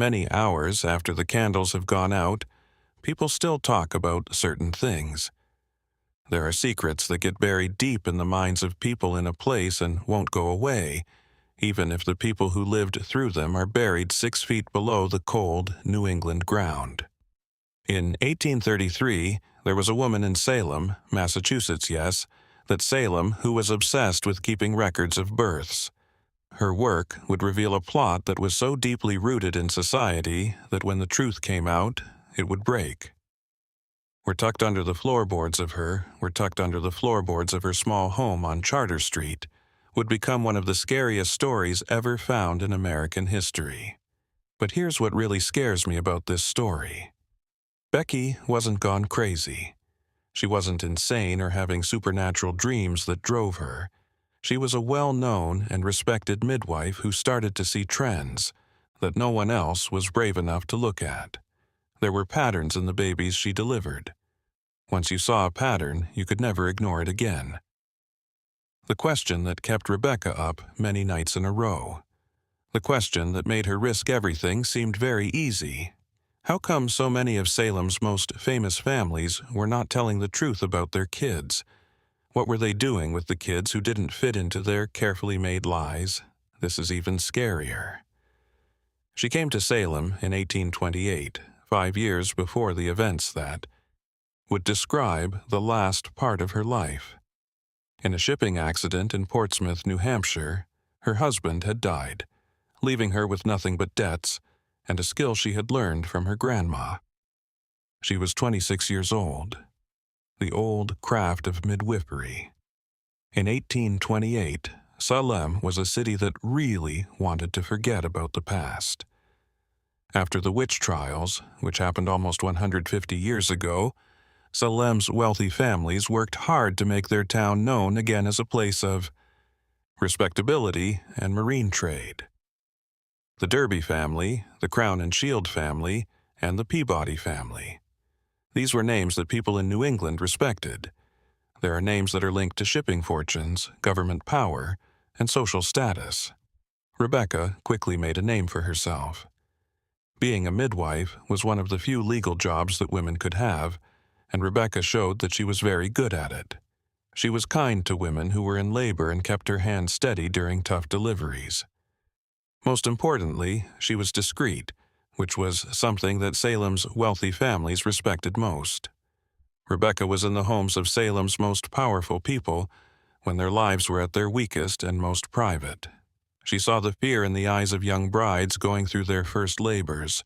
Many hours after the candles have gone out, people still talk about certain things. There are secrets that get buried deep in the minds of people in a place and won't go away, even if the people who lived through them are buried 6 feet below the cold New England ground. In 1833, there was a woman in Salem, Massachusetts, that Salem, who was obsessed with keeping records of births. Her work would reveal a plot that was so deeply rooted in society that when the truth came out, it would break. We're tucked under the floorboards of her small home on Charter Street, would become one of the scariest stories ever found in American history. But here's what really scares me about this story. Becky wasn't gone crazy. She wasn't insane or having supernatural dreams that drove her. She was a well-known and respected midwife who started to see trends that no one else was brave enough to look at. There were patterns in the babies she delivered. Once you saw a pattern, you could never ignore it again. The question that kept Rebecca up many nights in a row. The question that made her risk everything seemed very easy. How come so many of Salem's most famous families were not telling the truth about their kids? What were they doing with the kids who didn't fit into their carefully made lies? This is even scarier. She came to Salem in 1828, 5 years before the events that would describe the last part of her life. In a shipping accident in Portsmouth, New Hampshire, her husband had died, leaving her with nothing but debts and a skill she had learned from her grandma. She was 26 years old. The old craft of midwifery. In 1828, Salem was a city that really wanted to forget about the past. After the witch trials, which happened almost 150 years ago, Salem's wealthy families worked hard to make their town known again as a place of respectability and marine trade. The Derby family, the Crown and Shield family, and the Peabody family. These were names that people in New England respected. There are names that are linked to shipping fortunes, government power, and social status. Rebecca quickly made a name for herself. Being a midwife was one of the few legal jobs that women could have, and Rebecca showed that she was very good at it. She was kind to women who were in labor and kept her hand steady during tough deliveries. Most importantly, she was discreet, which was something that Salem's wealthy families respected most. Rebecca was in the homes of Salem's most powerful people when their lives were at their weakest and most private. She saw the fear in the eyes of young brides going through their first labors,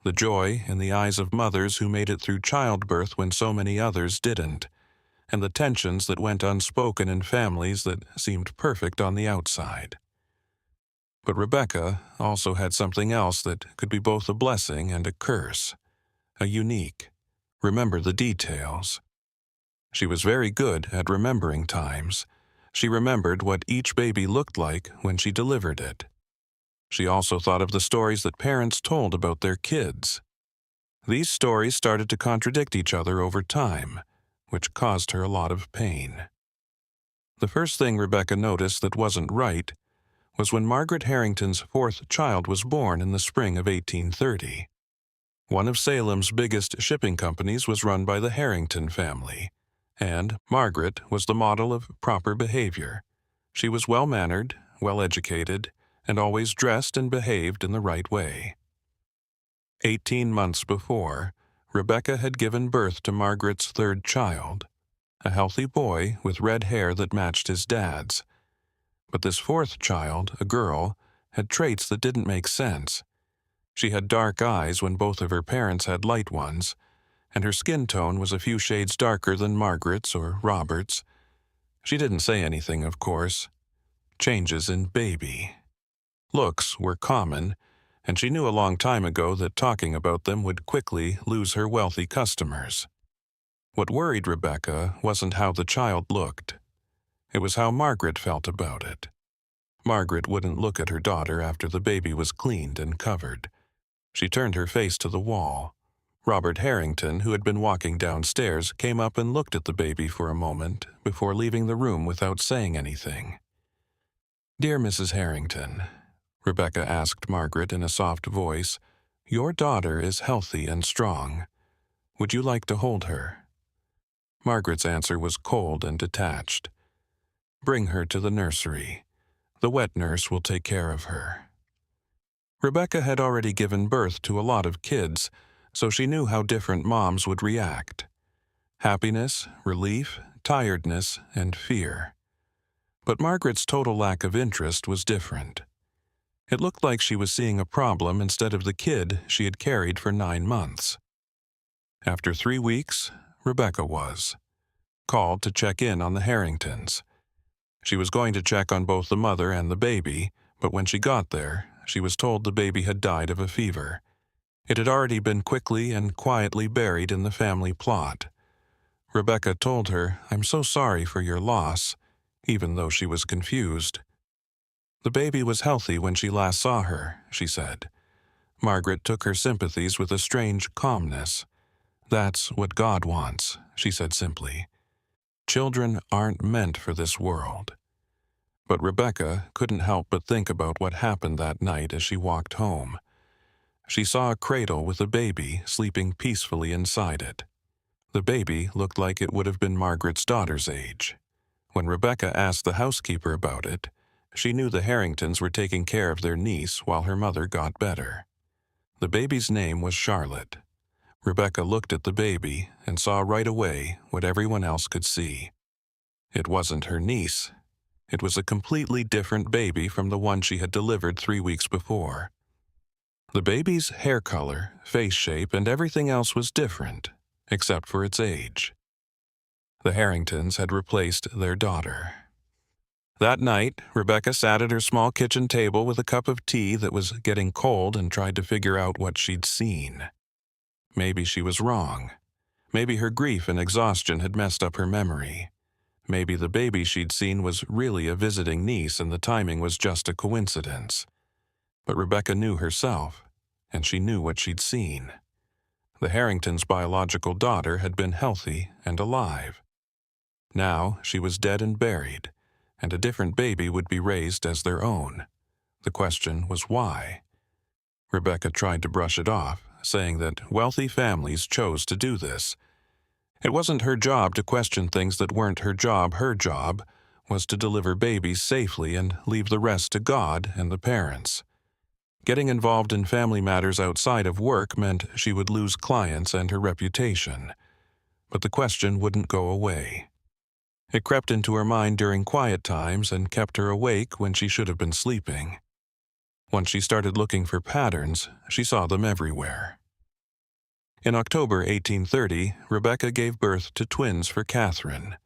the joy in the eyes of mothers who made it through childbirth when so many others didn't, and the tensions that went unspoken in families that seemed perfect on the outside. But Rebecca also had something else that could be both a blessing and a curse, a unique. Remember the details. She was very good at remembering times. She remembered what each baby looked like when she delivered it. She also thought of the stories that parents told about their kids. These stories started to contradict each other over time, which caused her a lot of pain. The first thing Rebecca noticed that wasn't right was when Margaret Harrington's 4th child was born in the spring of 1830. One of Salem's biggest shipping companies was run by the Harrington family, and Margaret was the model of proper behavior. She was well-mannered, well-educated, and always dressed and behaved in the right way. 18 months before, Rebecca had given birth to Margaret's 3rd child, a healthy boy with red hair that matched his dad's. But this 4th child, a girl, had traits that didn't make sense. She had dark eyes when both of her parents had light ones, and her skin tone was a few shades darker than Margaret's or Robert's. She didn't say anything, of course. Changes in baby. Looks were common, and she knew a long time ago that talking about them would quickly lose her wealthy customers. What worried Rebecca wasn't how the child looked. It was how Margaret felt about it. Margaret wouldn't look at her daughter after the baby was cleaned and covered. She turned her face to the wall. Robert Harrington, who had been walking downstairs, came up and looked at the baby for a moment before leaving the room without saying anything. "Dear Mrs. Harrington," Rebecca asked Margaret in a soft voice, "Your daughter is healthy and strong. Would you like to hold her?" Margaret's answer was cold and detached. "Bring her to the nursery. The wet nurse will take care of her." Rebecca had already given birth to a lot of kids, so she knew how different moms would react. Happiness, relief, tiredness, and fear. But Margaret's total lack of interest was different. It looked like she was seeing a problem instead of the kid she had carried for 9 months. After 3 weeks, Rebecca was called to check in on the Harringtons. She was going to check on both the mother and the baby, but when she got there, she was told the baby had died of a fever. It had already been quickly and quietly buried in the family plot. Rebecca told her, "I'm so sorry for your loss," even though she was confused. "The baby was healthy when she last saw her," she said. Margaret took her sympathies with a strange calmness. "That's what God wants," she said simply. "Children aren't meant for this world." But Rebecca couldn't help but think about what happened that night as she walked home. She saw a cradle with a baby sleeping peacefully inside it. The baby looked like it would have been Margaret's daughter's age. When Rebecca asked the housekeeper about it, she knew the Harringtons were taking care of their niece while her mother got better. The baby's name was Charlotte. Rebecca looked at the baby and saw right away what everyone else could see. It wasn't her niece. It was a completely different baby from the one she had delivered 3 weeks before. The baby's hair color, face shape, and everything else was different, except for its age. The Harringtons had replaced their daughter. That night, Rebecca sat at her small kitchen table with a cup of tea that was getting cold and tried to figure out what she'd seen. Maybe she was wrong. Maybe her grief and exhaustion had messed up her memory. Maybe the baby she'd seen was really a visiting niece and the timing was just a coincidence. But Rebecca knew herself, and she knew what she'd seen. The Harringtons' biological daughter had been healthy and alive. Now she was dead and buried, and a different baby would be raised as their own. The question was why? Rebecca tried to brush it off, saying that wealthy families chose to do this. It wasn't her job to question things that weren't her job. Her job was to deliver babies safely and leave the rest to God and the parents. Getting involved in family matters outside of work meant she would lose clients and her reputation. But the question wouldn't go away. It crept into her mind during quiet times and kept her awake when she should have been sleeping. Once she started looking for patterns, she saw them everywhere. In October 1830, Rebecca gave birth to twins for Catherine.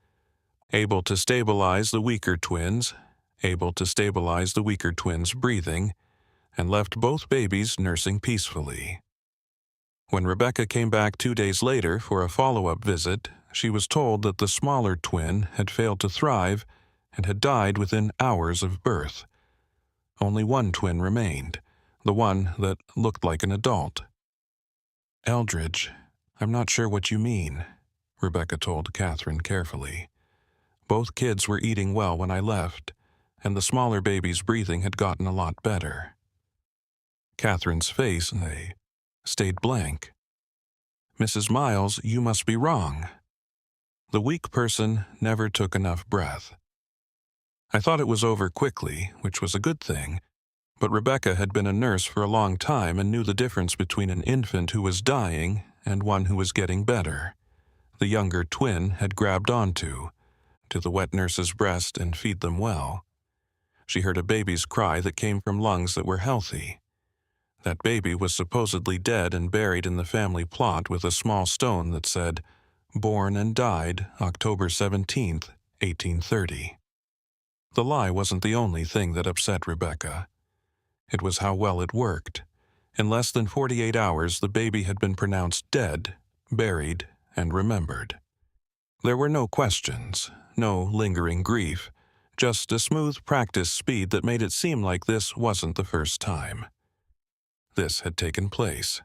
Able to stabilize the weaker twins' breathing, and left both babies nursing peacefully. When Rebecca came back 2 days later for a follow-up visit, she was told that the smaller twin had failed to thrive and had died within hours of birth. Only one twin remained, the one that looked like an adult. "Eldridge, I'm not sure what you mean," Rebecca told Catherine carefully. "Both kids were eating well when I left, and the smaller baby's breathing had gotten a lot better." Catherine's face stayed blank. "Mrs. Miles, you must be wrong." The weak person never took enough breath. "I thought it was over quickly, which was a good thing, but Rebecca had been a nurse for a long time and knew the difference between an infant who was dying and one who was getting better. The younger twin had grabbed onto to the wet nurse's breast and feed them well. She heard a baby's cry that came from lungs that were healthy. That baby was supposedly dead and buried in the family plot with a small stone that said, "Born and died October 17th, 1830. The lie wasn't the only thing that upset Rebecca. It was how well it worked. In less than 48 hours, the baby had been pronounced dead, buried, and remembered. There were no questions, no lingering grief, just a smooth practice speed that made it seem like this wasn't the first time. This had taken place.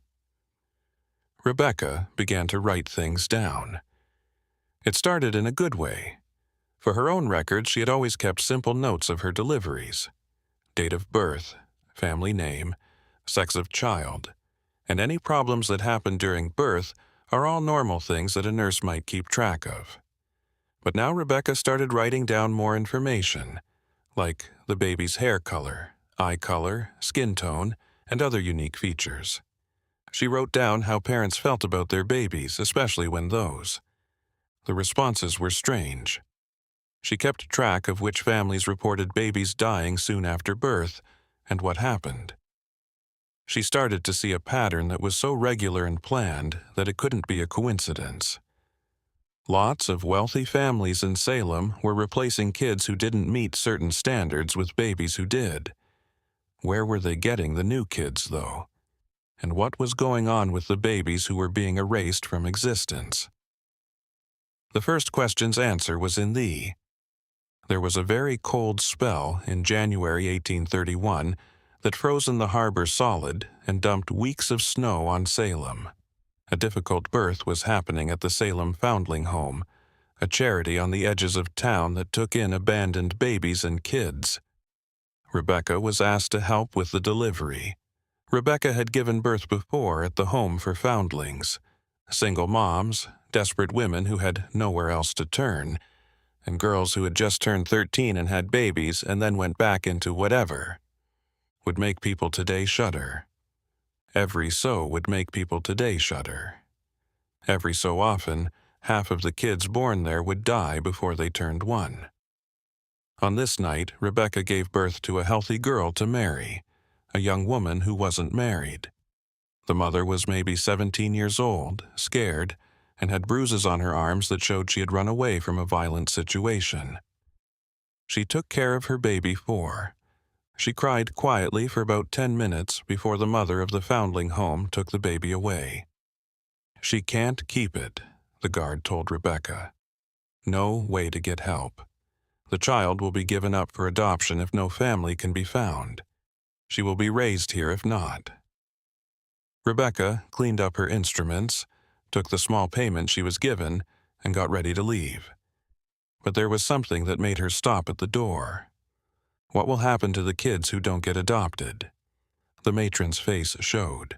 Rebecca began to write things down. It started in a good way. For her own records, she had always kept simple notes of her deliveries: date of birth, family name, sex of child, and any problems that happen during birth are all normal things that a nurse might keep track of. But now Rebecca started writing down more information, like the baby's hair color, eye color, skin tone, and other unique features. She wrote down how parents felt about their babies, especially when those. The responses were strange. She kept track of which families reported babies dying soon after birth and what happened. She started to see a pattern that was so regular and planned that it couldn't be a coincidence. Lots of wealthy families in Salem were replacing kids who didn't meet certain standards with babies who did. Where were they getting the new kids, though? And what was going on with the babies who were being erased from existence? The first question's answer was in thee. There was a very cold spell in January 1831 that frozen the harbor solid and dumped weeks of snow on Salem. A difficult birth was happening at the Salem Foundling Home, a charity on the edges of town that took in abandoned babies and kids. Rebecca was asked to help with the delivery. Rebecca had given birth before at the home for foundlings, single moms, desperate women who had nowhere else to turn, and girls who had just turned 13 and had babies and then went back into whatever. Would make people today shudder. Every so would make people today shudder. Every so often, half of the kids born there would die before they turned 1. On this night, Rebecca gave birth to a healthy girl to Mary, a young woman who wasn't married. The mother was maybe 17 years old, scared, and had bruises on her arms that showed she had run away from a violent situation. She took care of her baby 4. She cried quietly for about 10 minutes before the mother of the foundling home took the baby away. She can't keep it, the guard told Rebecca. No way to get help. The child will be given up for adoption if no family can be found. She will be raised here if not. Rebecca cleaned up her instruments, took the small payment she was given, and got ready to leave. But there was something that made her stop at the door. What will happen to the kids who don't get adopted? The matron's face showed.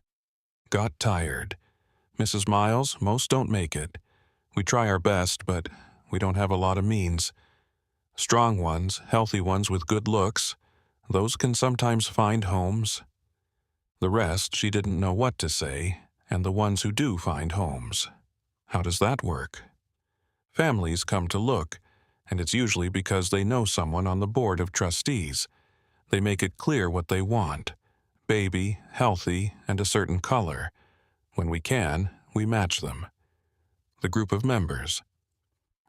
Got tired. Mrs. Miles, most don't make it. We try our best, but we don't have a lot of means. Strong ones, healthy ones with good looks, those can sometimes find homes. The rest she didn't know what to say, and the ones who do find homes. How does that work? Families come to look, and it's usually because they know someone on the board of trustees. They make it clear what they want. Baby, healthy, and a certain color. When we can, we match them. The group of members.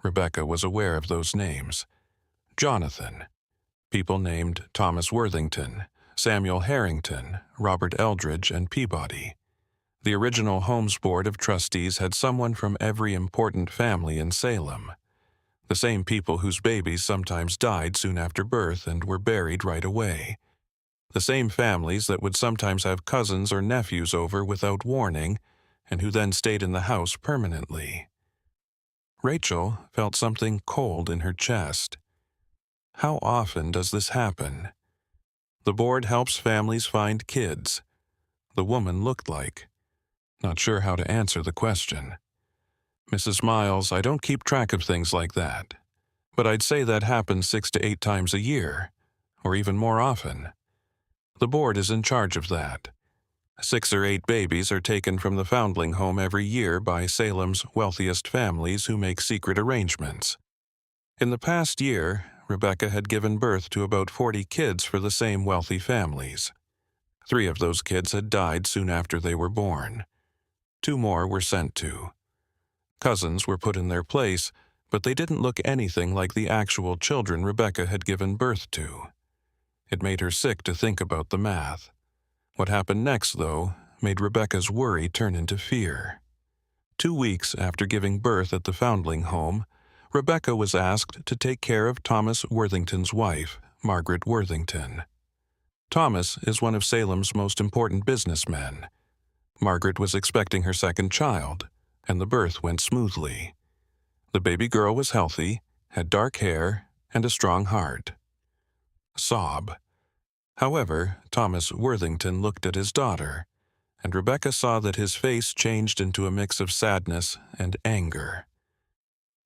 Rebecca was aware of those names. Jonathan. People named Thomas Worthington, Samuel Harrington, Robert Eldridge, and Peabody. The original Homes Board of Trustees had someone from every important family in Salem. The same people whose babies sometimes died soon after birth and were buried right away. The same families that would sometimes have cousins or nephews over without warning, and who then stayed in the house permanently. Rachel felt something cold in her chest. How often does this happen? The board helps families find kids. The woman looked like. Not sure how to answer the question. Mrs. Miles, I don't keep track of things like that, but I'd say that happens 6 to 8 times a year, or even more often. The board is in charge of that. 6 or 8 babies are taken from the foundling home every year by Salem's wealthiest families who make secret arrangements. In the past year, Rebecca had given birth to about 40 kids for the same wealthy families. 3 of those kids had died soon after they were born. 2 more were sent to. Cousins were put in their place, but they didn't look anything like the actual children Rebecca had given birth to. It made her sick to think about the math. What happened next, though, made Rebecca's worry turn into fear. 2 weeks after giving birth at the foundling home, Rebecca was asked to take care of Thomas Worthington's wife, Margaret Worthington. Thomas is one of Salem's most important businessmen. Margaret was expecting her second child, and the birth went smoothly. The baby girl was healthy, had dark hair, and a strong heart. Sob. However, Thomas Worthington looked at his daughter, and Rebecca saw that his face changed into a mix of sadness and anger.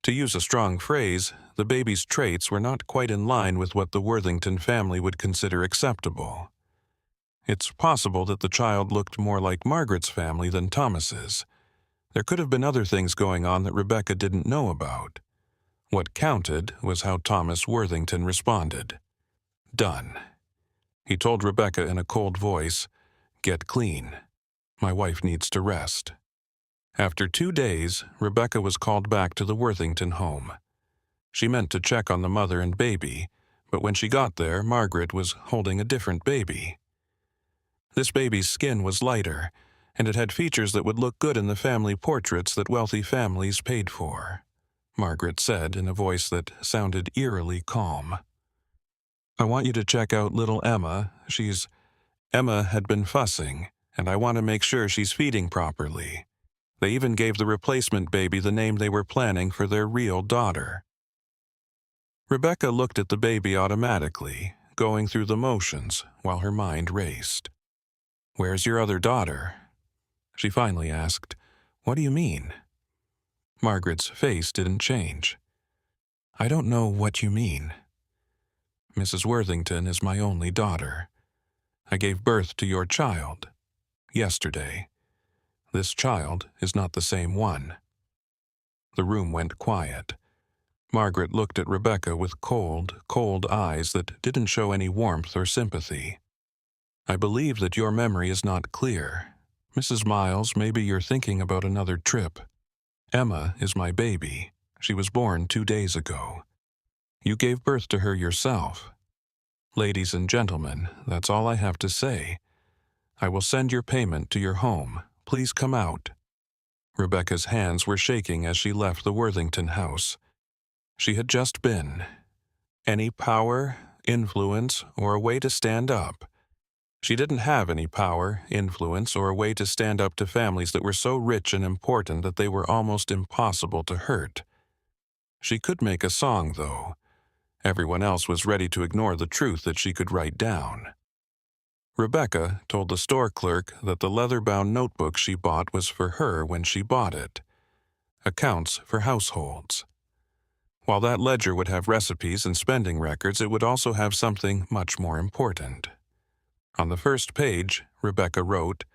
To use a strong phrase, the baby's traits were not quite in line with what the Worthington family would consider acceptable. It's possible that the child looked more like Margaret's family than Thomas's. There could have been other things going on that Rebecca didn't know about. What counted was how Thomas Worthington responded. Done. He told Rebecca in a cold voice, "Get clean. My wife needs to rest." After 2 days, Rebecca was called back to the Worthington home. She meant to check on the mother and baby, but when she got there, Margaret was holding a different baby. This baby's skin was lighter, and it had features that would look good in the family portraits that wealthy families paid for. Margaret said in a voice that sounded eerily calm. "I want you to check out little Emma. Emma had been fussing, and I want to make sure she's feeding properly." They even gave the replacement baby the name they were planning for their real daughter. Rebecca looked at the baby automatically, going through the motions while her mind raced. "Where's your other daughter?" She finally asked, "What do you mean?" Margaret's face didn't change. "I don't know what you mean. Mrs. Worthington is my only daughter. I gave birth to your child yesterday. This child is not the same one." The room went quiet. Margaret looked at Rebecca with cold, cold eyes that didn't show any warmth or sympathy. "I believe that your memory is not clear. Mrs. Miles, maybe you're thinking about another trip. Emma is my baby. She was born 2 days ago. You gave birth to her yourself. Ladies and gentlemen, that's all I have to say. I will send your payment to your home. Please come out." Rebecca's hands were shaking as she left the Worthington house. She had just been. Any power, influence, or a way to stand up? She didn't have any power, influence, or a way to stand up to families that were so rich and important that they were almost impossible to hurt. She could make a song, though. Everyone else was ready to ignore the truth that she could write down. Rebecca told the store clerk that the leather-bound notebook she bought was for her when she bought it. Accounts for households. While that ledger would have recipes and spending records, it would also have something much more important. On the first page, Rebecca wrote,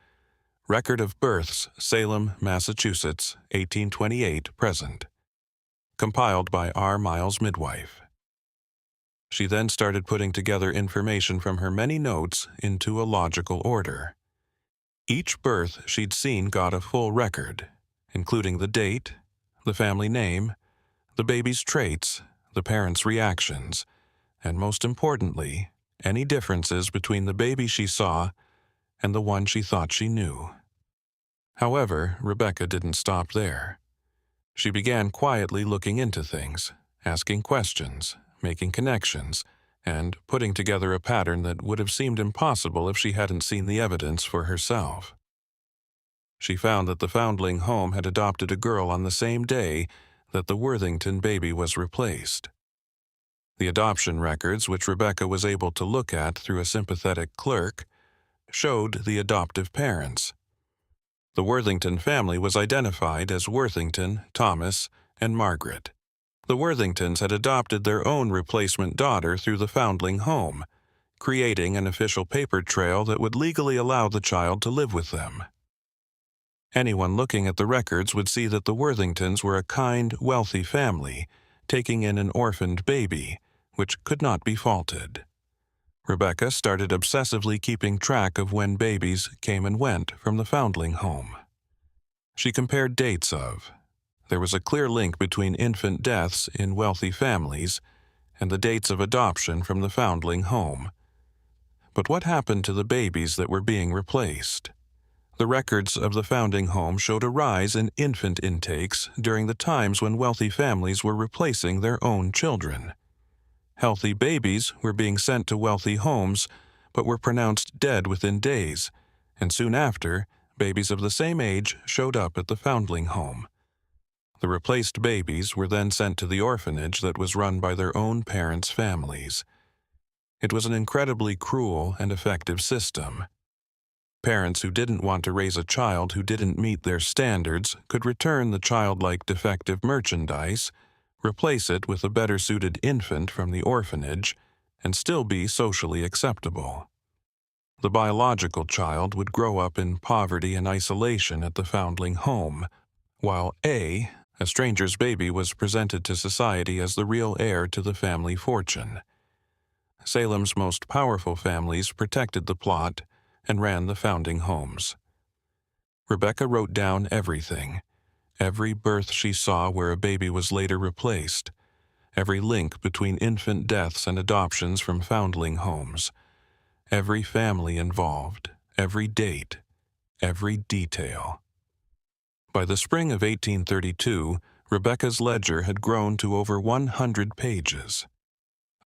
"Record of births, Salem, Massachusetts, 1828, present. Compiled by R. Miles Midwife." She then started putting together information from her many notes into a logical order. Each birth she'd seen got a full record, including the date, the family name, the baby's traits, the parents' reactions, and most importantly, any differences between the baby she saw and the one she thought she knew. However, Rebecca didn't stop there. She began quietly looking into things, asking questions, making connections, and putting together a pattern that would have seemed impossible if she hadn't seen the evidence for herself. She found that the foundling home had adopted a girl on the same day that the Worthington baby was replaced. The adoption records, which Rebecca was able to look at through a sympathetic clerk, showed the adoptive parents. The Worthington family was identified as Worthington, Thomas, and Margaret. The Worthingtons had adopted their own replacement daughter through the foundling home, creating an official paper trail that would legally allow the child to live with them. Anyone looking at the records would see that the Worthingtons were a kind, wealthy family, taking in an orphaned baby, which could not be faulted. Rebecca started obsessively keeping track of when babies came and went from the foundling home. She compared dates of. There was a clear link between infant deaths in wealthy families and the dates of adoption from the foundling home. But what happened to the babies that were being replaced? The records of the founding home showed a rise in infant intakes during the times when wealthy families were replacing their own children. Healthy babies were being sent to wealthy homes, but were pronounced dead within days, and soon after, babies of the same age showed up at the foundling home. The replaced babies were then sent to the orphanage that was run by their own parents' families. It was an incredibly cruel and effective system. parents who didn't want to raise a child who didn't meet their standards could return the childlike defective merchandise, replace it with a better-suited infant from the orphanage, and still be socially acceptable. The biological child would grow up in poverty and isolation at the foundling home, while a stranger's baby, was presented to society as the real heir to the family fortune. Salem's most powerful families protected the plot and ran the founding homes. Rebecca wrote down everything, every birth she saw where a baby was later replaced, every link between infant deaths and adoptions from foundling homes, every family involved, every date, every detail. By the spring of 1832, Rebecca's ledger had grown to over 100 pages.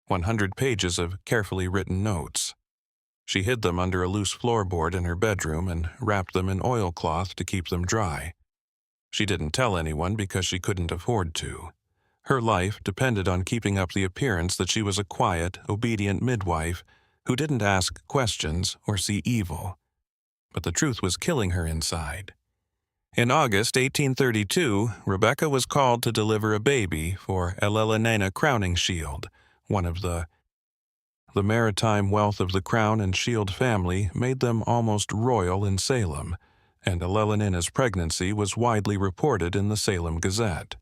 100 pages of carefully written notes. She hid them under a loose floorboard in her bedroom and wrapped them in oilcloth to keep them dry. She didn't tell anyone because she couldn't afford to. Her life depended on keeping up the appearance that she was a quiet, obedient midwife who didn't ask questions or see evil. But the truth was killing her inside. In August 1832, Rebecca was called to deliver a baby for Elelenena Crowning Shield, one of the maritime wealth of the Crown and Shield family made them almost royal in Salem, and Elelenena's pregnancy was widely reported in the Salem Gazette.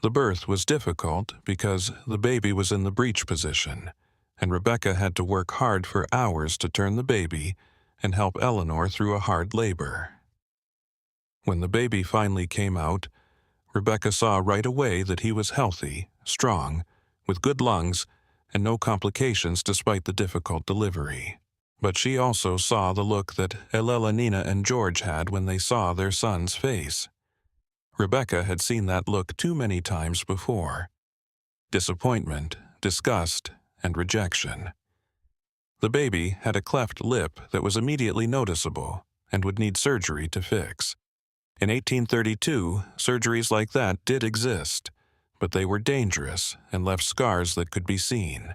The birth was difficult because the baby was in the breech position, and Rebecca had to work hard for hours to turn the baby and help Eleanor through a hard labor. When the baby finally came out, Rebecca saw right away that he was healthy, strong, with good lungs, and no complications despite the difficult delivery. But she also saw the look that Elelenena and George had when they saw their son's face. Rebecca had seen that look too many times before. Disappointment, disgust, and rejection. The baby had a cleft lip that was immediately noticeable and would need surgery to fix. In 1832, surgeries like that did exist, but they were dangerous and left scars that could be seen.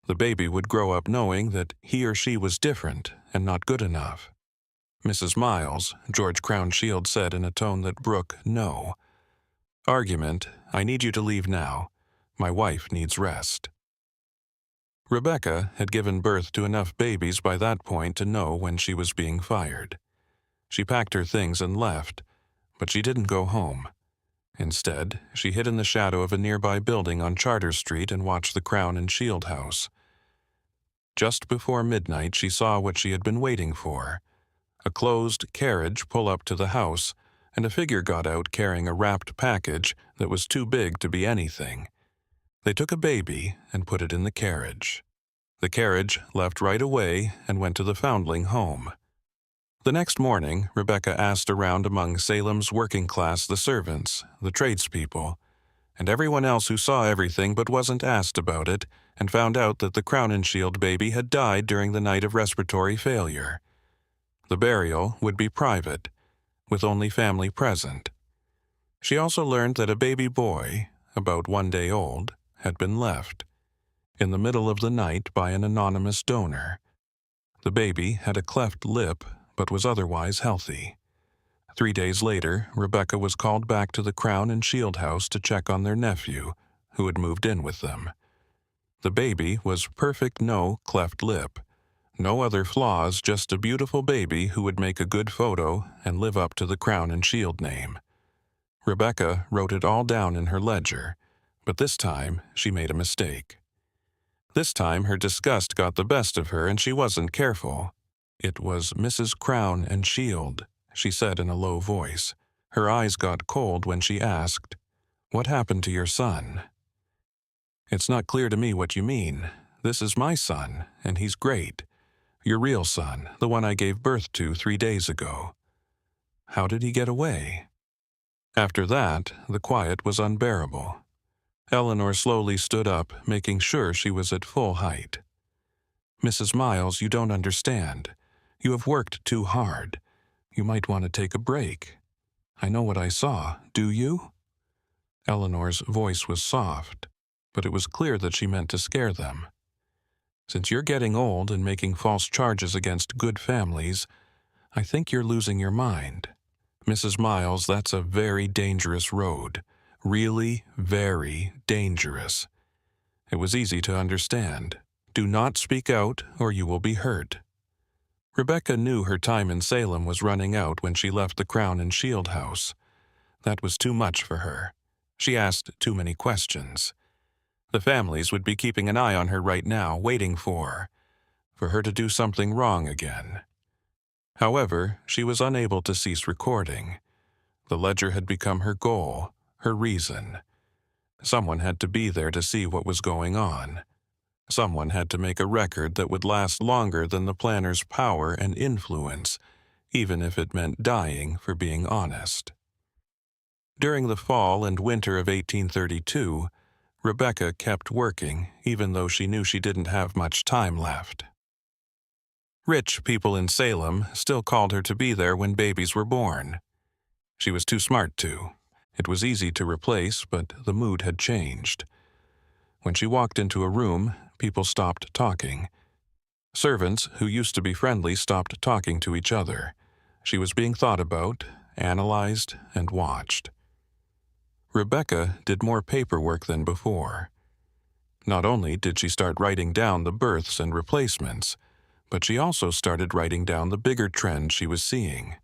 The baby would grow up knowing that he or she was different and not good enough. Mrs. Miles, George Crownshield said in a tone that brook no. Argument, I need you to leave now. My wife needs rest. Rebecca had given birth to enough babies by that point to know when she was being fired. She packed her things and left, but she didn't go home. Instead, she hid in the shadow of a nearby building on Charter Street and watched the Crown and Shield house. Just before midnight, she saw what she had been waiting for. A closed carriage pull up to the house, and a figure got out carrying a wrapped package that was too big to be anything. They took a baby and put it in the carriage. The carriage left right away and went to the foundling home. The next morning, Rebecca asked around among Salem's working class the servants, the tradespeople, and everyone else who saw everything but wasn't asked about it, and found out that the Crown and Shield baby had died during the night of respiratory failure. The burial would be private, with only family present. She also learned that a baby boy, about 1 day old, had been left in the middle of the night by an anonymous donor. The baby had a cleft lip but was otherwise healthy. 3 days later, Rebecca was called back to the Crown and Shield house to check on their nephew, who had moved in with them. The baby was perfect, no cleft lip. No other flaws, just a beautiful baby who would make a good photo and live up to the Crown and Shield name. Rebecca wrote it all down in her ledger, but this time she made a mistake. This time her disgust got the best of her and she wasn't careful. It was Mrs. Crown and Shield, she said in a low voice. Her eyes got cold when she asked, "What happened to your son?" "It's not clear to me what you mean. This is my son, and he's great. Your real son, the one I gave birth to 3 days ago. How did he get away?" After that, the quiet was unbearable. Eleanor slowly stood up, making sure she was at full height. "Mrs. Miles, you don't understand. You have worked too hard. You might want to take a break. I know what I saw, do you?" Eleanor's voice was soft, but it was clear that she meant to scare them. "Since you're getting old and making false charges against good families, "I think you're losing your mind. Mrs. Miles, that's a very dangerous road. Really, very dangerous." It was easy to understand. Do not speak out, or you will be hurt. Rebecca knew her time in Salem was running out when she left the Crown and Shield house. That was too much for her. She asked too many questions. The families would be keeping an eye on her right now, waiting for her to do something wrong again. However, she was unable to cease recording. The ledger had become her goal, her reason. Someone had to be there to see what was going on. Someone had to make a record that would last longer than the planner's power and influence, even if it meant dying for being honest. During the fall and winter of 1832, Rebecca kept working, even though she knew she didn't have much time left. Rich people in Salem still called her to be there when babies were born. She was too smart to. It was easy to replace, but the mood had changed. When she walked into a room, people stopped talking. Servants who used to be friendly stopped talking to each other. She was being thought about, analyzed, and watched. Rebecca did more paperwork than before. Not only did she start writing down the births and replacements, but she also started writing down the bigger trend she was seeing.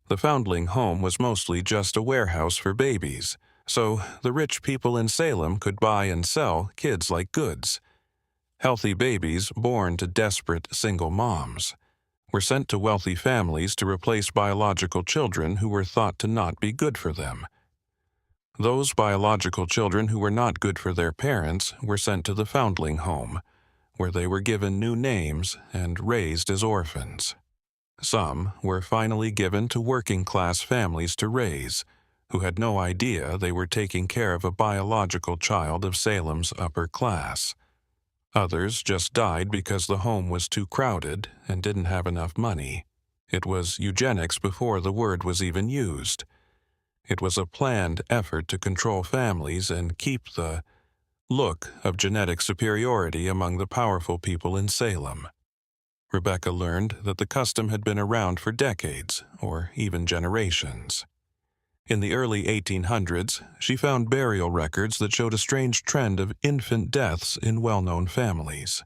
The foundling home was mostly just a warehouse for babies, so the rich people in Salem could buy and sell kids like goods. Healthy babies born to desperate single moms were sent to wealthy families to replace biological children who were thought to not be good for them. Those biological children who were not good for their parents were sent to the foundling home, where they were given new names and raised as orphans. Some were finally given to working-class families to raise, who had no idea they were taking care of a biological child of Salem's upper class. Others just died because the home was too crowded and didn't have enough money. It was eugenics before the word was even used. It was a planned effort to control families and keep the look of genetic superiority among the powerful people in Salem. Rebecca learned that the custom had been around for decades, or even generations. In the early 1800s, she found burial records that showed a strange trend of infant deaths in well-known families.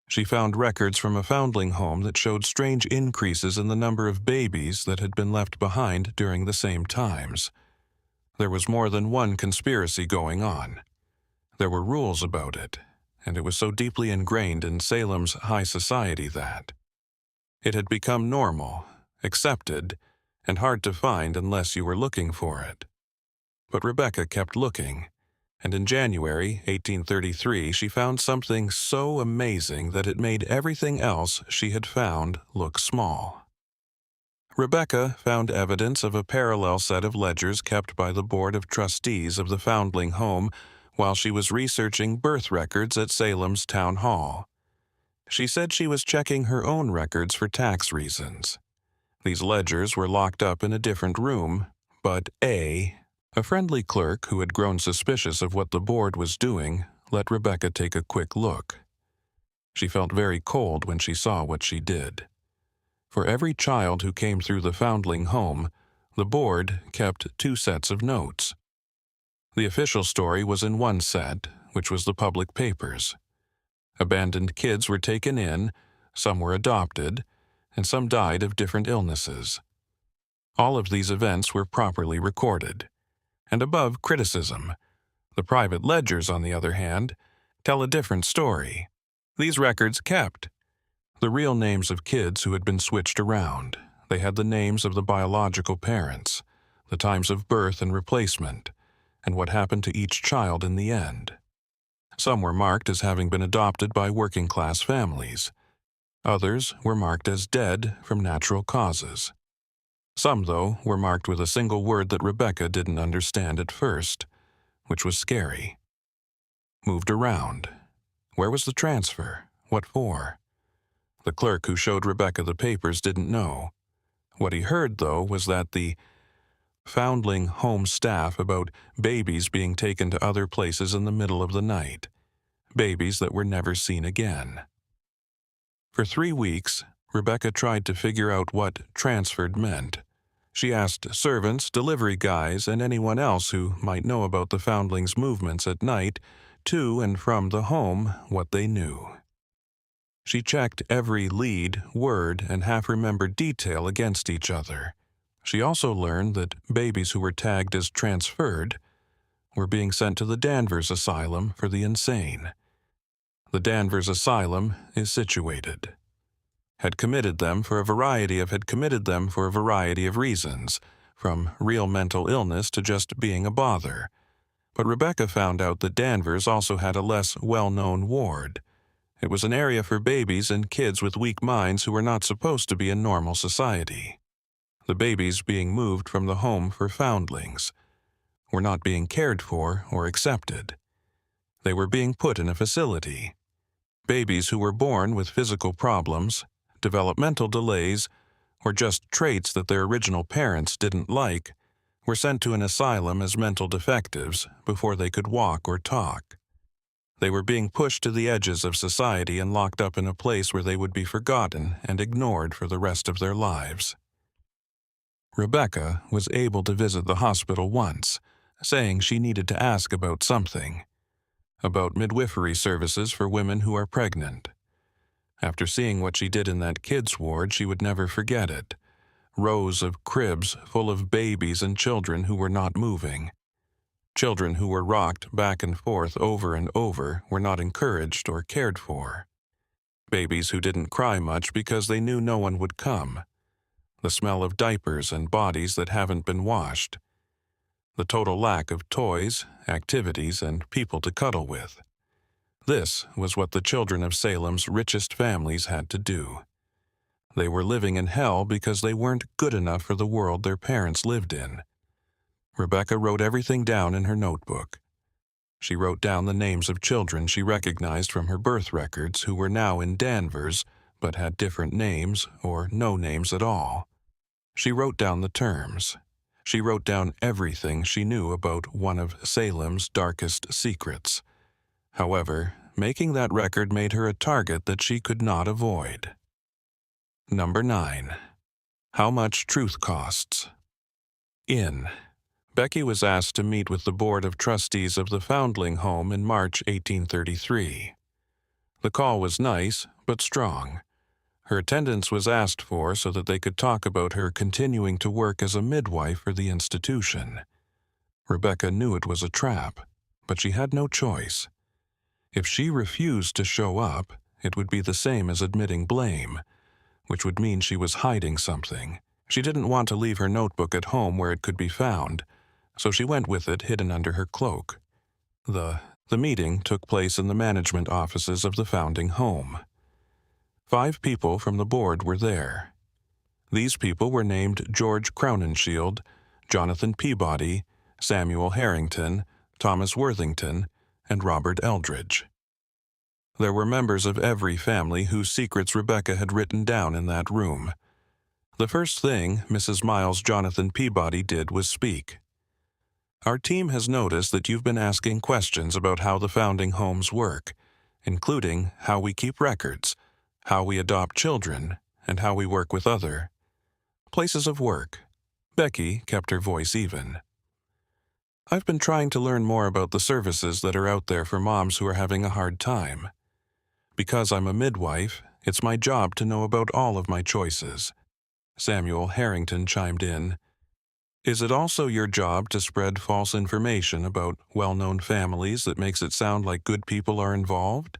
She found records from a foundling home that showed strange increases in the number of babies that had been left behind during the same times. There was more than one conspiracy going on. There were rules about it, and it was so deeply ingrained in Salem's high society that it had become normal, accepted, and hard to find unless you were looking for it. But Rebecca kept looking, and in January 1833 she found something so amazing that it made everything else she had found look small. Rebecca found evidence of a parallel set of ledgers kept by the Board of Trustees of the foundling home while she was researching birth records at Salem's Town Hall. She said she was checking her own records for tax reasons. These ledgers were locked up in a different room, but a friendly clerk who had grown suspicious of what the board was doing let Rebecca take a quick look. She felt very cold when she saw what she did. For every child who came through the foundling home, the board kept 2 sets of notes. The official story was in one set, which was the public papers. Abandoned kids were taken in, some were adopted, and some died of different illnesses. All of these events were properly recorded. And above criticism, the private ledgers, on the other hand, tell a different story. These records kept the real names of kids who had been switched around. They had the names of the biological parents, the times of birth and replacement, and what happened to each child in the end. Some were marked as having been adopted by working-class families. Others were marked as dead from natural causes. Some, though, were marked with a single word that Rebecca didn't understand at first, which was scary. Moved around. Where was the transfer? What for? The clerk who showed Rebecca the papers didn't know. What he heard, though, was that the foundling home staff about babies being taken to other places in the middle of the night, babies that were never seen again. For 3 weeks, Rebecca tried to figure out what transferred meant. She asked servants, delivery guys, and anyone else who might know about the foundlings' movements at night to and from the home what they knew. She checked every lead, word, and half-remembered detail against each other. She also learned that babies who were tagged as transferred were being sent to the Danvers Asylum for the insane. The Danvers Asylum is situated. Had committed them for a variety of reasons, from real mental illness to just being a bother. But Rebecca found out that Danvers also had a less well-known ward. It was an area for babies and kids with weak minds who were not supposed to be in normal society. The babies being moved from the home for foundlings were not being cared for or accepted. They were being put in a facility. Babies who were born with physical problems, developmental delays, or just traits that their original parents didn't like were sent to an asylum as mental defectives before they could walk or talk. They were being pushed to the edges of society and locked up in a place where they would be forgotten and ignored for the rest of their lives. Rebecca was able to visit the hospital once, saying she needed to ask about something, about midwifery services for women who are pregnant. After seeing what she did in that kids' ward, she would never forget it. Rows of cribs full of babies and children who were not moving. Children who were rocked back and forth over and over were not encouraged or cared for. Babies who didn't cry much because they knew no one would come. The smell of diapers and bodies that haven't been washed. The total lack of toys, activities, and people to cuddle with. This was what the children of Salem's richest families had to do. They were living in hell because they weren't good enough for the world their parents lived in. Rebecca wrote everything down in her notebook. She wrote down the names of children she recognized from her birth records who were now in Danvers but had different names or no names at all. She wrote down the terms. She wrote down everything she knew about one of Salem's darkest secrets. However, making that record made her a target that she could not avoid. Number 9. How much truth costs. Becky was asked to meet with the Board of Trustees of the Foundling Home in March 1833. The call was nice, but strong. Her attendance was asked for so that they could talk about her continuing to work as a midwife for the institution. Rebecca knew it was a trap, but she had no choice. If she refused to show up, it would be the same as admitting blame, which would mean she was hiding something. She didn't want to leave her notebook at home where it could be found, so she went with it hidden under her cloak. The meeting took place in the management offices of the founding home. 5 people from the board were there. These people were named George Crowninshield, Jonathan Peabody, Samuel Harrington, Thomas Worthington, and Robert Eldridge. There were members of every family whose secrets Rebecca had written down in that room. The first thing Mrs. Miles Jonathan Peabody did was speak. Our team has noticed that you've been asking questions about how the founding homes work, including how we keep records, how we adopt children, and how we work with other places of work. Becky kept her voice even. I've been trying to learn more about the services that are out there for moms who are having a hard time. Because I'm a midwife, it's my job to know about all of my choices. Samuel Harrington chimed in. Is it also your job to spread false information about well-known families that makes it sound like good people are involved?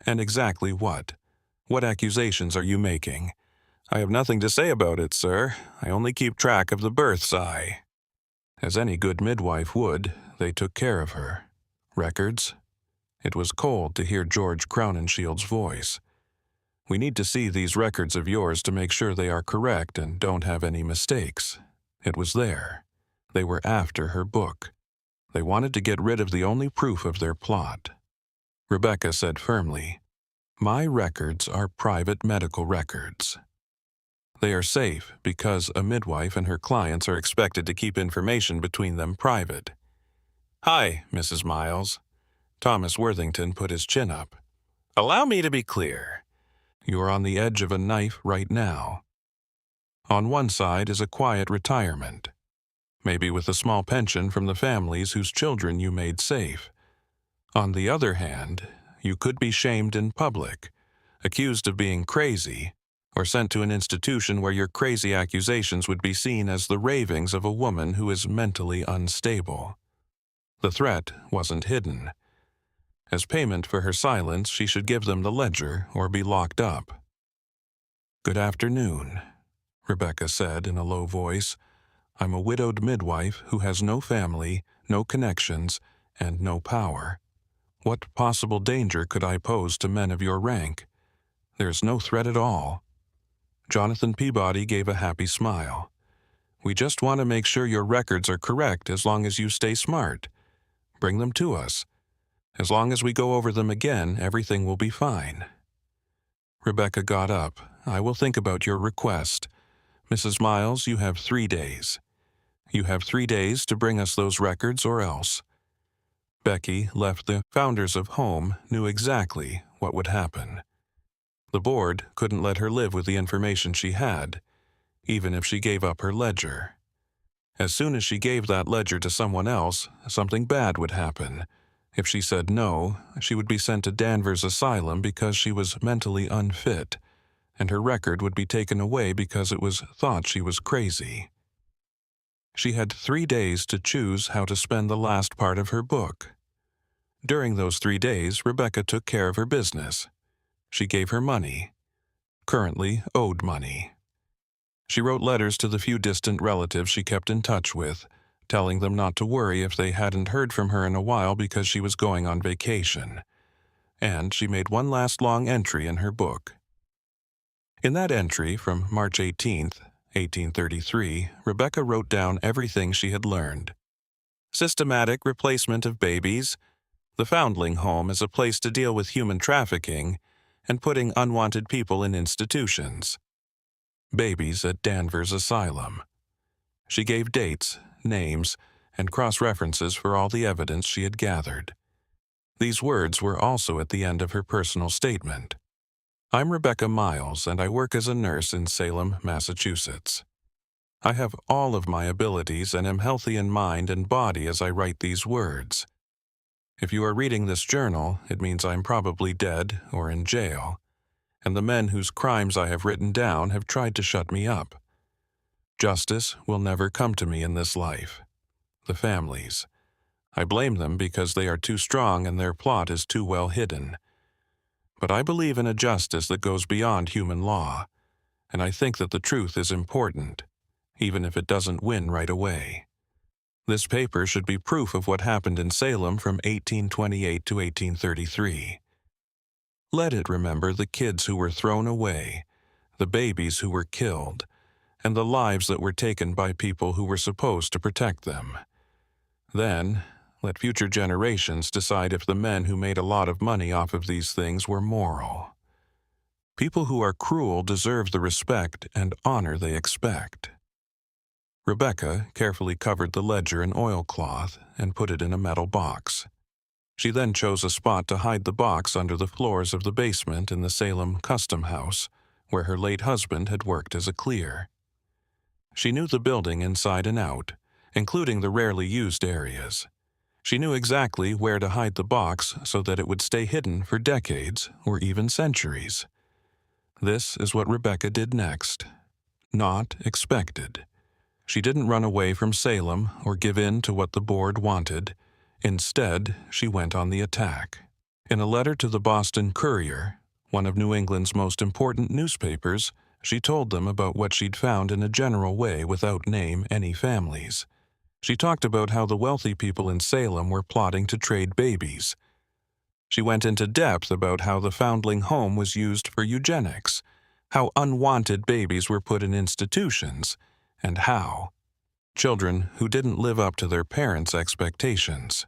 And exactly what? What accusations are you making? I have nothing to say about it, sir. I only keep track of the births As any good midwife would, they took care of her. Records? It was cold to hear George Crownenshield's voice. We need to see these records of yours to make sure they are correct and don't have any mistakes. It was there. They were after her book. They wanted to get rid of the only proof of their plot. Rebecca said firmly, My records are private medical records. They are safe because a midwife and her clients are expected to keep information between them private. Hi, Mrs. Miles. Thomas Worthington put his chin up. Allow me to be clear. You are on the edge of a knife right now. On one side is a quiet retirement, maybe with a small pension from the families whose children you made safe. On the other hand, you could be shamed in public, accused of being crazy, or sent to an institution where your crazy accusations would be seen as the ravings of a woman who is mentally unstable. The threat wasn't hidden. As payment for her silence, she should give them the ledger or be locked up. "Good afternoon," Rebecca said in a low voice. "I'm a widowed midwife who has no family, no connections, and no power. What possible danger could I pose to men of your rank? There's no threat at all." Jonathan Peabody gave a happy smile. "We just want to make sure your records are correct as long as you stay smart. Bring them to us. As long as we go over them again, everything will be fine." Rebecca got up. "I will think about your request. Mrs. Miles, you have 3 days. You have 3 days to bring us those records or else." Becky, left the founders of home, knew exactly what would happen. The board couldn't let her live with the information she had, even if she gave up her ledger. As soon as she gave that ledger to someone else, something bad would happen. If she said no, she would be sent to Danvers Asylum because she was mentally unfit, and her record would be taken away because it was thought she was crazy. She had 3 days to choose how to spend the last part of her book. During those 3 days, Rebecca took care of her business. She gave her money, currently owed money. She wrote letters to the few distant relatives she kept in touch with, telling them not to worry if they hadn't heard from her in a while because she was going on vacation. And she made one last long entry in her book. In that entry from March 18th, 1833, Rebecca wrote down everything she had learned. Systematic replacement of babies, the foundling home as a place to deal with human trafficking, and putting unwanted people in institutions. Babies at Danvers Asylum. She gave dates, names, and cross-references for all the evidence she had gathered. These words were also at the end of her personal statement. "I'm Rebecca Miles, and I work as a nurse in Salem, Massachusetts. I have all of my abilities and am healthy in mind and body as I write these words. If you are reading this journal, it means I'm probably dead or in jail, and the men whose crimes I have written down have tried to shut me up. Justice will never come to me in this life. The families. I blame them because they are too strong and their plot is too well hidden. But I believe in a justice that goes beyond human law, and I think that the truth is important, even if it doesn't win right away. This paper should be proof of what happened in Salem from 1828 to 1833. Let it remember the kids who were thrown away, the babies who were killed, and the lives that were taken by people who were supposed to protect them. Then, let future generations decide if the men who made a lot of money off of these things were moral. People who are cruel deserve the respect and honor they expect." Rebecca carefully covered the ledger in oilcloth and put it in a metal box. She then chose a spot to hide the box under the floors of the basement in the Salem Custom House, where her late husband had worked as a clear. She knew the building inside and out, including the rarely used areas. She knew exactly where to hide the box so that it would stay hidden for decades or even centuries. This is what Rebecca did next. Not expected. She didn't run away from Salem or give in to what the board wanted. Instead, she went on the attack. In a letter to the Boston Courier, one of New England's most important newspapers, she told them about what she'd found in a general way without name any families. She talked about how the wealthy people in Salem were plotting to trade babies. She went into depth about how the foundling home was used for eugenics, how unwanted babies were put in institutions, and how children who didn't live up to their parents' expectations.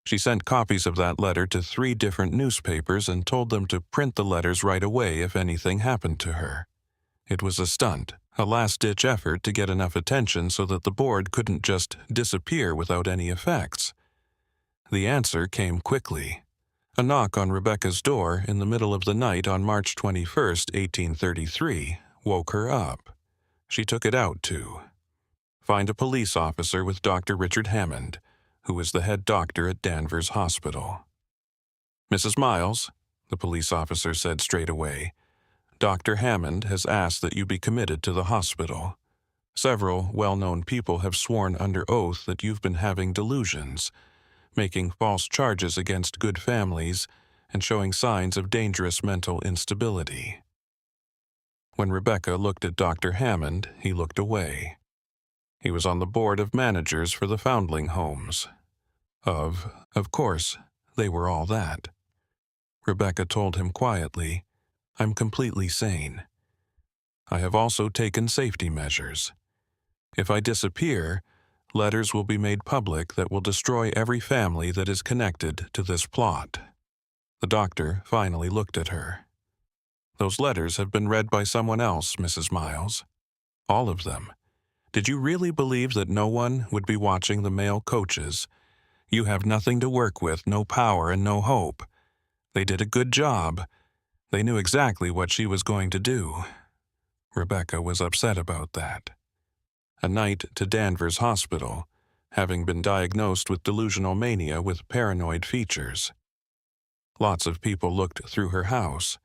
She sent copies of that letter to 3 different newspapers and told them to print the letters right away if anything happened to her. It was a stunt, a last-ditch effort to get enough attention so that the board couldn't just disappear without any effects. The answer came quickly. A knock on Rebecca's door in the middle of the night on March 21st, 1833, woke her up. She took it out to find a police officer with Dr. Richard Hammond, who was the head doctor at Danvers Hospital. "Mrs. Miles," the police officer said straight away, "Dr. Hammond has asked that you be committed to the hospital. Several well-known people have sworn under oath that you've been having delusions, making false charges against good families, and showing signs of dangerous mental instability." When Rebecca looked at Dr. Hammond, he looked away. He was on the board of managers for the foundling homes. Of course, they were all that. Rebecca told him quietly, "I'm completely sane. I have also taken safety measures. If I disappear, letters will be made public that will destroy every family that is connected to this plot." The doctor finally looked at her. "Those letters have been read by someone else, Mrs. Miles. All of them. Did you really believe that no one would be watching the mail coaches? You have nothing to work with, no power and no hope. They did a good job. They knew exactly what she was going to do." Rebecca was upset about that. A night to Danvers Hospital, having been diagnosed with delusional mania with paranoid features. Lots of people looked through her house.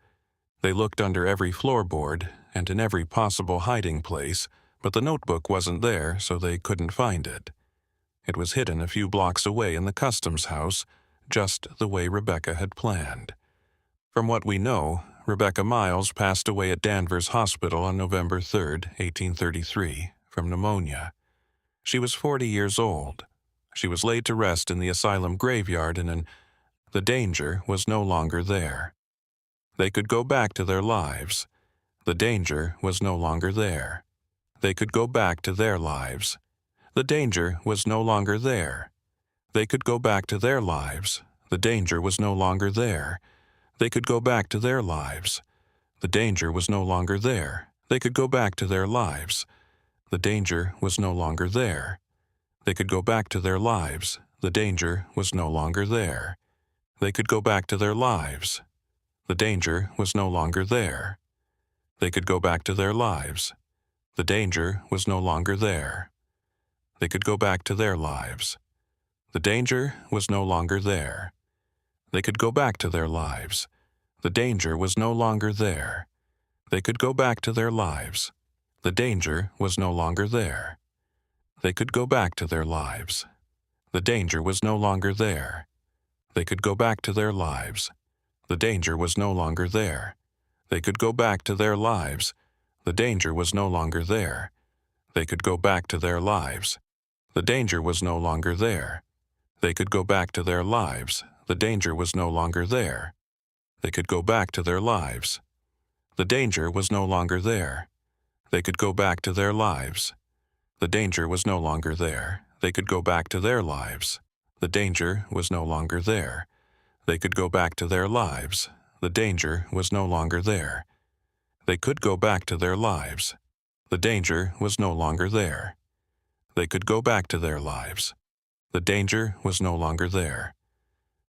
They looked under every floorboard and in every possible hiding place, but the notebook wasn't there, so they couldn't find it. It was hidden a few blocks away in the customs house, just the way Rebecca had planned. From what we know, Rebecca Miles passed away at Danvers Hospital on November 3, 1833, from pneumonia. She was 40 years old. She was laid to rest in the asylum graveyard the danger was no longer there. They could go back to their lives. The danger was no longer there. They could go back to their lives. The danger was no longer there. They could go back to their lives. The danger was no longer there. They could go back to their lives. The danger was no longer there. They could go back to their lives. The danger was no longer there. They could go back to their lives. The danger was no longer there. They could go back to their lives. The danger was no longer there. They could go back to their lives. The danger was no longer there. They could go back to their lives. The danger was no longer there. They could go back to their lives. The danger was no longer there. They could go back to their lives. The danger was no longer there. They could go back to their lives. The danger was no longer there. They could go back to their lives. The danger was no longer there. They could go back to their lives. The danger was no longer there. They could go back to their lives. The danger was no longer there. They could go back to their lives. The danger was no longer there. They could go back to their lives. The danger was no longer there. They could go back to their lives. The danger was no longer there. They could go back to their lives. The danger was no longer there. They could go back to their lives. The danger was no longer there. They could go back to their lives. The danger was no longer there. They could go back to their lives. The danger was no longer there.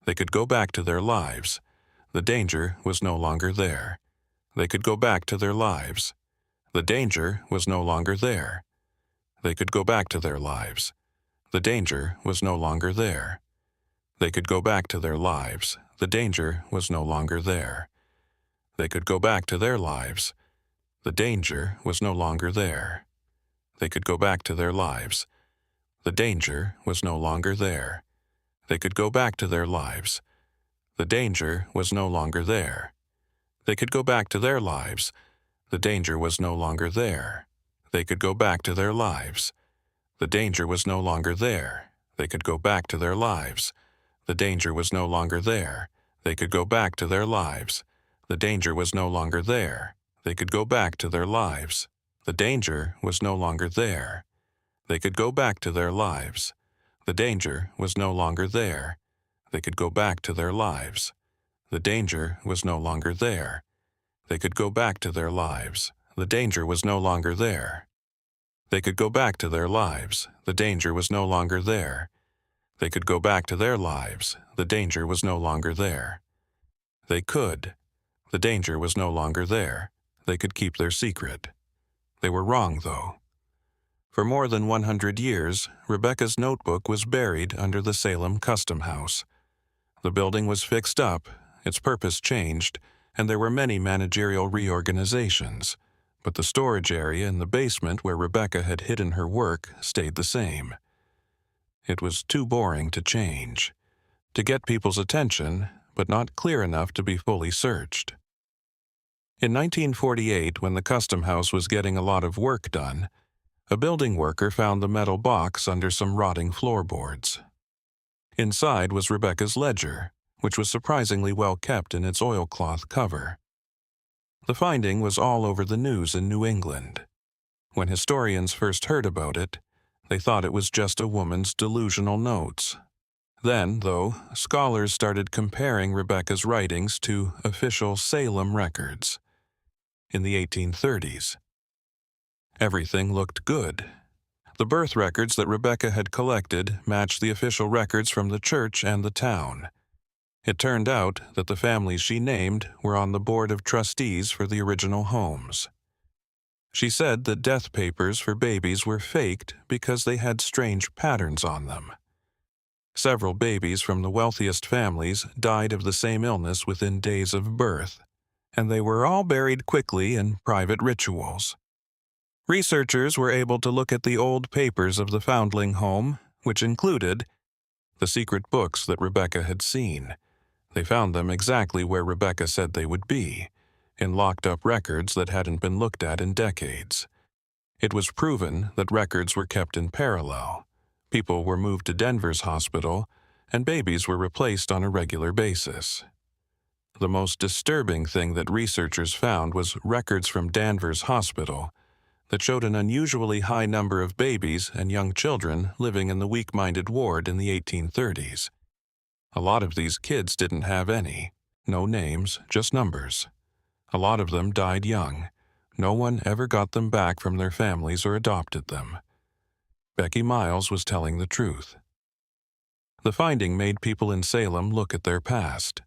They could go back to their lives. The danger was no longer there. They could go back to their lives. The danger was no longer there. They could go back to their lives. The danger was no longer there. They could go back to their lives. The danger was no longer there. They could go back to their lives. The danger was no longer there. They could go back to their lives. The danger was no longer there. They could go back to their lives. The danger was no longer there. They could go back to their lives. The danger was no longer there. They could go back to their lives. The danger was no longer there. They could go back to their lives. The danger was no longer there. They could go back to their lives. The danger was no longer there. They could go back to their lives. The danger was no longer there. They could go back to their lives. The danger was no longer there. They could go back to their lives. The danger was no longer there. They could go back to their lives. The danger was no longer there. They could go back to their lives. The danger was no longer there. They could go back to their lives. The danger was no longer there. They could. The danger was no longer there. They could keep their secret. They were wrong, though. For more than 100 years, Rebecca's notebook was buried under the Salem Custom House. The building was fixed up, its purpose changed, and there were many managerial reorganizations, but the storage area in the basement where Rebecca had hidden her work stayed the same. It was too boring to change, to get people's attention, but not clear enough to be fully searched. In 1948, when the Custom House was getting a lot of work done, a building worker found the metal box under some rotting floorboards. Inside was Rebecca's ledger, which was surprisingly well kept in its oilcloth cover. The finding was all over the news in New England. When historians first heard about it, they thought it was just a woman's delusional notes. Then, though, scholars started comparing Rebecca's writings to official Salem records. In the 1830s, everything looked good. The birth records that Rebecca had collected matched the official records from the church and the town. It turned out that the families she named were on the board of trustees for the original homes. She said that death papers for babies were faked because they had strange patterns on them. Several babies from the wealthiest families died of the same illness within days of birth, and they were all buried quickly in private rituals. Researchers were able to look at the old papers of the foundling home, which included the secret books that Rebecca had seen. They found them exactly where Rebecca said they would be, in locked-up records that hadn't been looked at in decades. It was proven that records were kept in parallel. People were moved to Denver's hospital, and babies were replaced on a regular basis. The most disturbing thing that researchers found was records from Danvers Hospital that showed an unusually high number of babies and young children living in the weak-minded ward in the 1830s. A lot of these kids didn't have any. No names, just numbers. A lot of them died young. No one ever got them back from their families or adopted them. Becky Miles was telling the truth. The finding made people in Salem look at their past.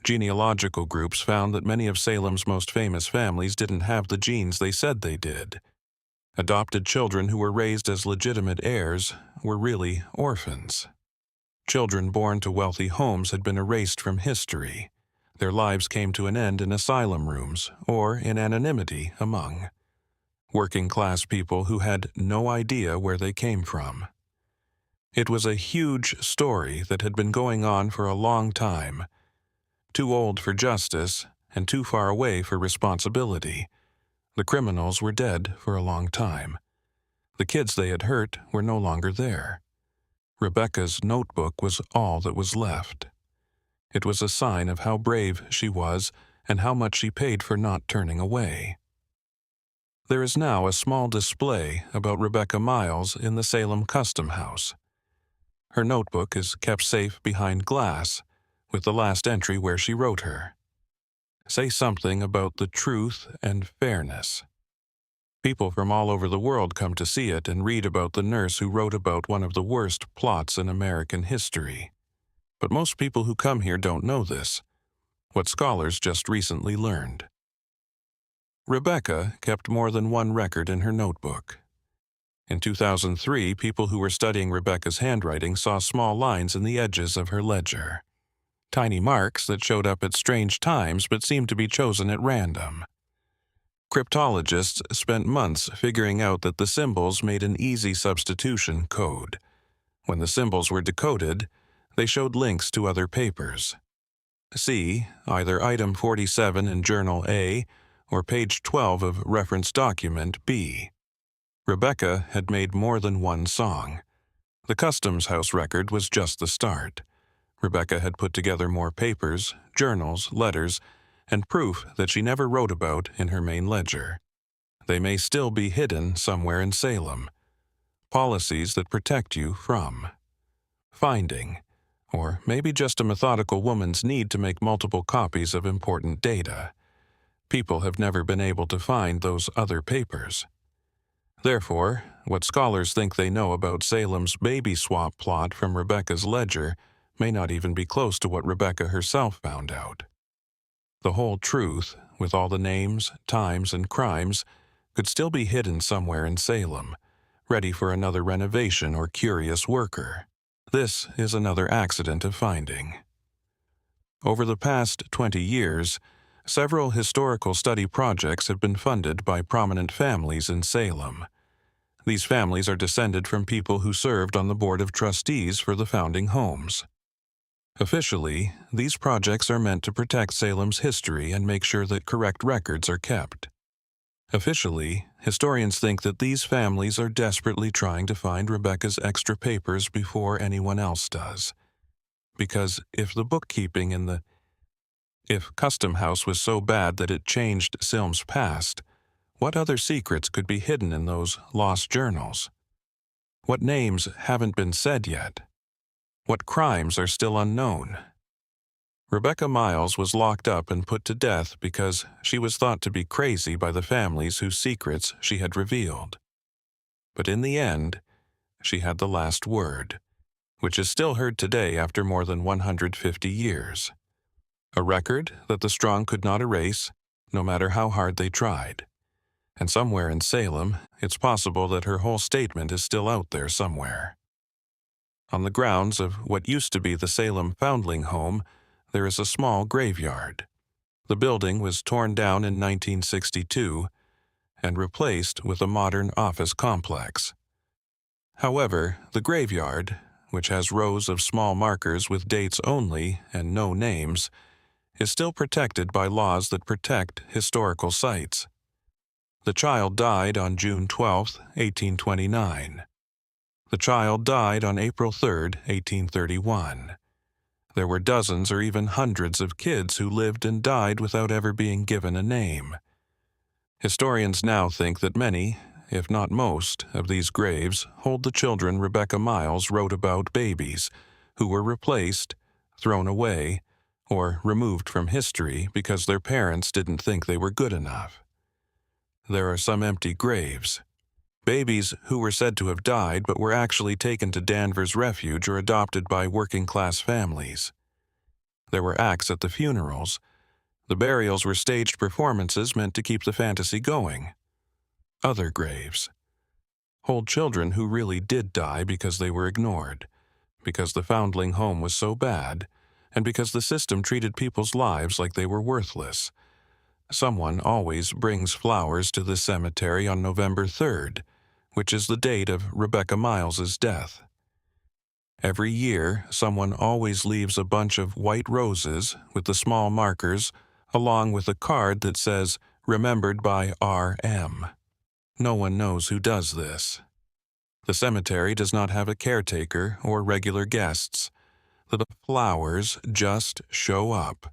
Genealogical groups found that many of Salem's most famous families didn't have the genes they said they did. Adopted children who were raised as legitimate heirs were really orphans. Children born to wealthy homes had been erased from history. Their lives came to an end in asylum rooms or in anonymity among working-class people who had no idea where they came from. It was a huge story that had been going on for a long time, too old for justice and too far away for responsibility. The criminals were dead for a long time. The kids they had hurt were no longer there. Rebecca's notebook was all that was left. It was a sign of how brave she was and how much she paid for not turning away. There is now a small display about Rebecca Miles in the Salem Custom House. Her notebook is kept safe behind glass, with the last entry where she wrote her. Say something about the truth and fairness. People from all over the world come to see it and read about the nurse who wrote about one of the worst plots in American history. But most people who come here don't know this, what scholars just recently learned. Rebecca kept more than one record in her notebook. In 2003, people who were studying Rebecca's handwriting saw small lines in the edges of her ledger. Tiny marks that showed up at strange times but seemed to be chosen at random. Cryptologists spent months figuring out that the symbols made an easy substitution code. When the symbols were decoded, they showed links to other papers. See either item 47 in Journal A or page 12 of reference document B. Rebecca had made more than one song. The Customs House record was just the start. Rebecca had put together more papers, journals, letters, and proof that she never wrote about in her main ledger. They may still be hidden somewhere in Salem. Policies that protect you from finding, or maybe just a methodical woman's need to make multiple copies of important data. People have never been able to find those other papers. Therefore, what scholars think they know about Salem's baby swap plot from Rebecca's ledger may not even be close to what Rebecca herself found out. The whole truth, with all the names, times, and crimes, could still be hidden somewhere in Salem, ready for another renovation or curious worker. This is another accident of finding. Over the past 20 years, several historical study projects have been funded by prominent families in Salem. These families are descended from people who served on the Board of Trustees for the founding homes. Officially, these projects are meant to protect Salem's history and make sure that correct records are kept. Officially, historians think that these families are desperately trying to find Rebecca's extra papers before anyone else does. Because if Custom House was so bad that it changed Silm's past, what other secrets could be hidden in those lost journals? What names haven't been said yet? What crimes are still unknown? Rebecca Miles was locked up and put to death because she was thought to be crazy by the families whose secrets she had revealed. But in the end, she had the last word, which is still heard today after more than 150 years. A record that the strong could not erase, no matter how hard they tried. And somewhere in Salem, it's possible that her whole statement is still out there somewhere. On the grounds of what used to be the Salem Foundling Home, there is a small graveyard. The building was torn down in 1962 and replaced with a modern office complex. However, the graveyard, which has rows of small markers with dates only and no names, is still protected by laws that protect historical sites. The child died on June 12, 1829. The child died on April 3, 1831. There were dozens or even hundreds of kids who lived and died without ever being given a name. Historians now think that many, if not most, of these graves hold the children Rebecca Miles wrote about, babies who were replaced, thrown away, or removed from history because their parents didn't think they were good enough. There are some empty graves. Babies who were said to have died but were actually taken to Danvers Refuge or adopted by working-class families. There were acts at the funerals. The burials were staged performances meant to keep the fantasy going. Other graves hold children who really did die because they were ignored, because the foundling home was so bad, and because the system treated people's lives like they were worthless. Someone always brings flowers to the cemetery on November 3rd, which is the date of Rebecca Miles's death. Every year, someone always leaves a bunch of white roses with the small markers, along with a card that says, "Remembered by R.M." No one knows who does this. The cemetery does not have a caretaker or regular guests. The flowers just show up.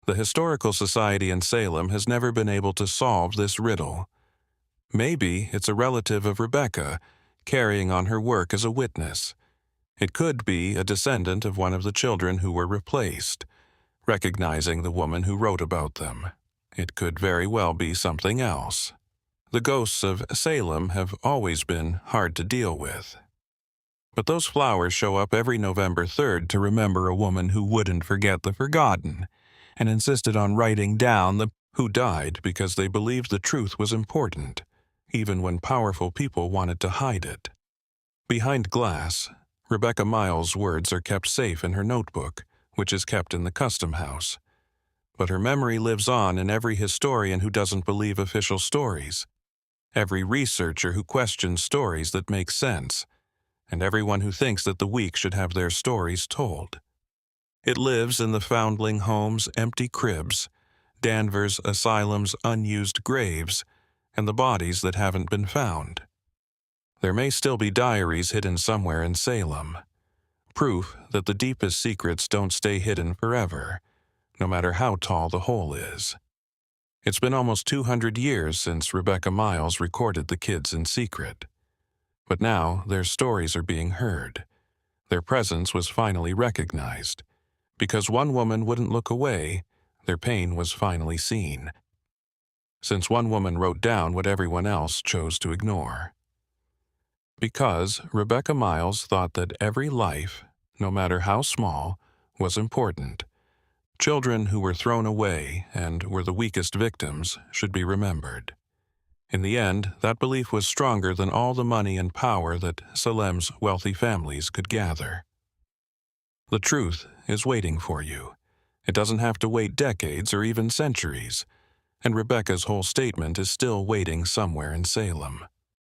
The Historical Society in Salem has never been able to solve this riddle. Maybe it's a relative of Rebecca, carrying on her work as a witness. It could be a descendant of one of the children who were replaced, recognizing the woman who wrote about them. It could very well be something else. The ghosts of Salem have always been hard to deal with. But those flowers show up every November 3rd to remember a woman who wouldn't forget the forgotten, and insisted on writing down the who died because they believed the truth was important, even when powerful people wanted to hide it. Behind glass, Rebecca Miles' words are kept safe in her notebook, which is kept in the Custom House. But her memory lives on in every historian who doesn't believe official stories, every researcher who questions stories that make sense, and everyone who thinks that the weak should have their stories told. It lives in the foundling home's empty cribs, Danvers Asylum's unused graves, and the bodies that haven't been found. There may still be diaries hidden somewhere in Salem, proof that the deepest secrets don't stay hidden forever, no matter how tall the hole is. It's been almost 200 years since Rebecca Miles recorded the kids in secret. But now their stories are being heard. Their presence was finally recognized. Because one woman wouldn't look away, their pain was finally seen. Since one woman wrote down what everyone else chose to ignore. Because Rebecca Miles thought that every life, no matter how small, was important. Children who were thrown away and were the weakest victims should be remembered. In the end, that belief was stronger than all the money and power that Salem's wealthy families could gather. The truth is waiting for you. It doesn't have to wait decades or even centuries, and Rebecca's whole statement is still waiting somewhere in Salem.